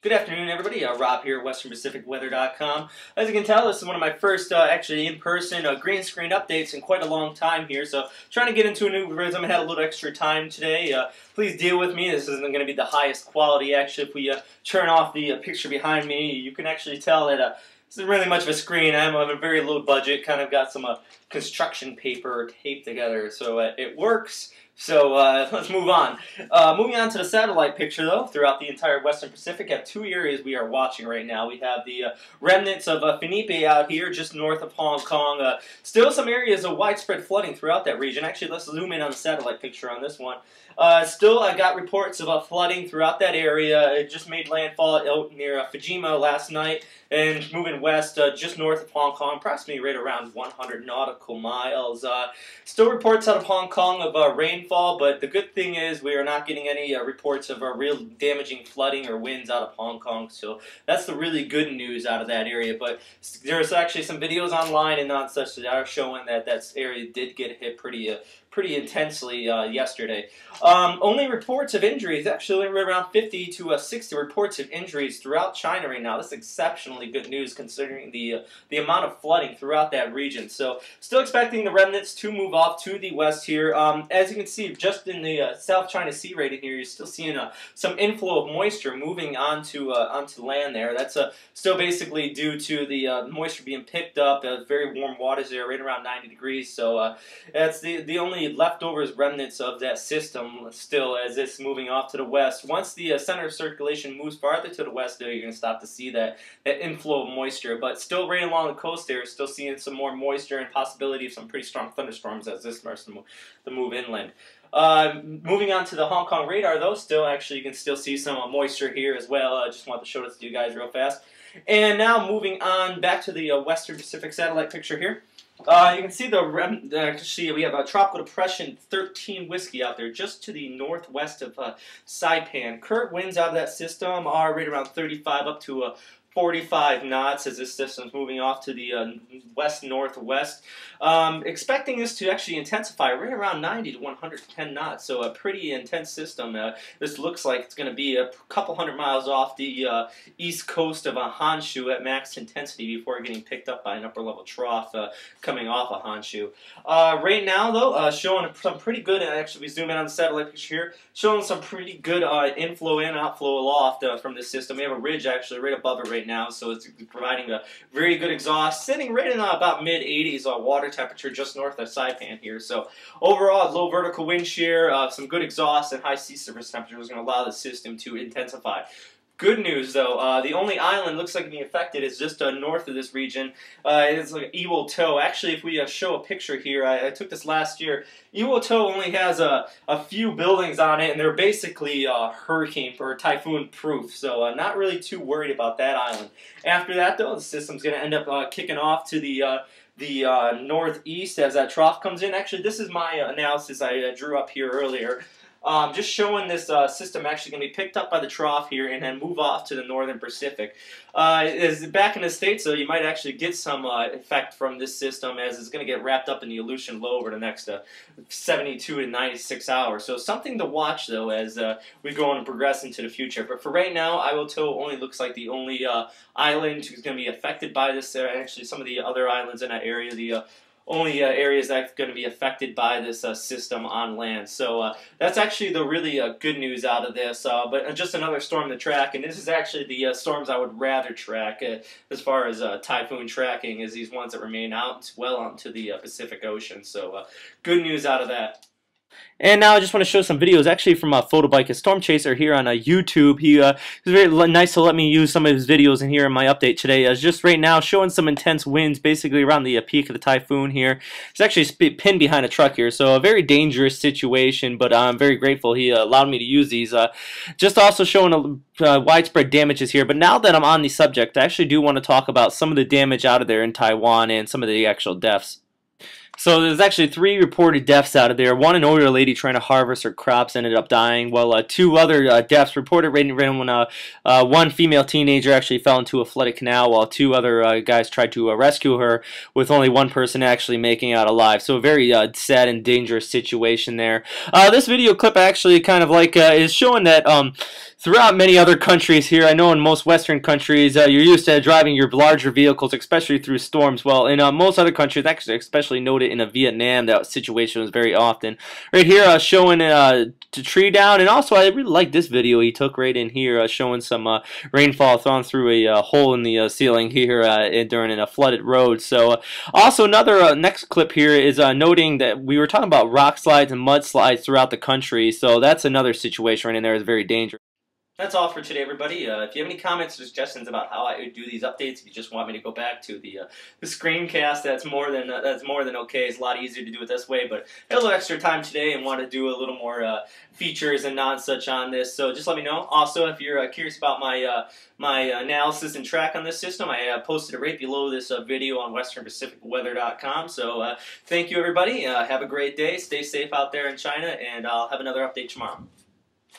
Good afternoon, everybody. Rob here at WesternPacificWeather.com. As you can tell, this is one of my first actually in-person green screen updates in quite a long time here, so trying to get into a new rhythm. I had a little extra time today. Please deal with me. This isn't going to be the highest quality. Actually, if we turn off the picture behind me, you can actually tell that this isn't really much of a screen. I'm on a very low budget, kind of got some construction paper taped together, so it works. So let's move on. Moving on to the satellite picture, though, throughout the entire Western Pacific, I have two areas we are watching right now. We have the remnants of Fanapi out here, just north of Hong Kong. Still some areas of widespread flooding throughout that region. Actually, let's zoom in on the satellite picture on this one. Still, I got reports of flooding throughout that area. It just made landfall out near Fujima last night and moving west just north of Hong Kong, approximately right around 100 nautical miles. Still reports out of Hong Kong of rainfall, but the good thing is we are not getting any reports of real damaging flooding or winds out of Hong Kong, so that's the really good news out of that area. But there's actually some videos online and not such that are showing that that area did get hit pretty intensely yesterday. Only reports of injuries, actually around 50 to 60 reports of injuries throughout China right now. That's exceptionally good news considering the amount of flooding throughout that region. So still expecting the remnants to move off to the west here. As you can see, just in the South China Sea right in here, you're still seeing some inflow of moisture moving onto land there. That's still basically due to the moisture being picked up. Very warm waters there, right around 90 degrees. So that's the only leftovers remnants of that system still as it's moving off to the west. Once the center of circulation moves farther to the west, there you're going to stop to see that inflow of moisture. But still right along the coast there, still seeing some more moisture and possibility of some pretty strong thunderstorms as this starts to move inland. Moving on to the Hong Kong radar, though, still actually you can still see some moisture here as well. I just want to show this to you guys real fast. And now moving on back to the Western Pacific satellite picture here. You can see actually we have a tropical depression 13 whiskey out there just to the northwest of Saipan. Current winds out of that system are right around 35 up to 45 knots as this system's moving off to the west-northwest. Expecting this to actually intensify right around 90 to 110 knots, so a pretty intense system. This looks like it's going to be a couple hundred miles off the east coast of Honshu at max intensity before getting picked up by an upper-level trough coming off of Honshu. Right now, though, showing some pretty good, and actually we zoom in on the satellite picture here, showing some pretty good inflow in, outflow aloft from this system. We have a ridge actually right above it right now, so it's providing a very good exhaust, sitting right in about mid-80s water temperature just north of Saipan here. So overall, low vertical wind shear, some good exhaust, and high sea surface temperature is going to allow the system to intensify. Good news, though, the only island looks like being affected is just north of this region. It's like Iwo To. Actually, if we show a picture here, I took this last year. Iwo To only has a few buildings on it, and they're basically hurricane or typhoon proof, so not really too worried about that island. After that, though, the system's going to end up kicking off to the northeast as that trough comes in. Actually, this is my analysis I drew up here earlier. Just showing this system actually going to be picked up by the trough here and then move off to the northern Pacific. As back in the States, though, you might actually get some effect from this system as it's going to get wrapped up in the Aleutian low over the next 72 to 96 hours. So something to watch, though, as we go on and progress into the future. But for right now, Iwo To only looks like the only island who's going to be affected by this. Actually, some of the other islands in that area, the only areas that's going to be affected by this system on land. So that's actually the really good news out of this. But just another storm to track, and this is actually the storms I would rather track as far as typhoon tracking, is these ones that remain out well onto the Pacific Ocean. So good news out of that. And now I just want to show some videos actually from Photobike, a storm chaser here on YouTube. He was very nice to let me use some of his videos in here in my update today. Just right now showing some intense winds basically around the peak of the typhoon here. It's actually pinned behind a truck here, so a very dangerous situation, but I'm very grateful he allowed me to use these. Just also showing widespread damages here, but now that I'm on the subject, I actually do want to talk about some of the damage out of there in Taiwan and some of the actual deaths. So there's actually 3 reported deaths out of there. One, an older lady trying to harvest her crops ended up dying, while 2 other deaths reported right when one female teenager actually fell into a flooded canal, while 2 other guys tried to rescue her, with only 1 person actually making it out alive. So a very sad and dangerous situation there. This video clip actually kind of like is showing that throughout many other countries here, I know in most Western countries, you're used to driving your larger vehicles, especially through storms. Well, in most other countries, actually, especially noted in Vietnam, that situation was very often. Right here, showing the tree down, and also I really like this video he took right in here, showing some rainfall thrown through a hole in the ceiling here during a flooded road. So, also another next clip here is noting that we were talking about rock slides and mudslides throughout the country. So that's another situation right in there is very dangerous. That's all for today, everybody. If you have any comments or suggestions about how I do these updates, if you just want me to go back to the screencast, that's more than okay. It's a lot easier to do it this way, but I had a little extra time today and want to do a little more features and non-such on this. So just let me know. Also, if you're curious about my analysis and track on this system, I posted it right below this video on westernpacificweather.com. So thank you, everybody. Have a great day. Stay safe out there in China, and I'll have another update tomorrow.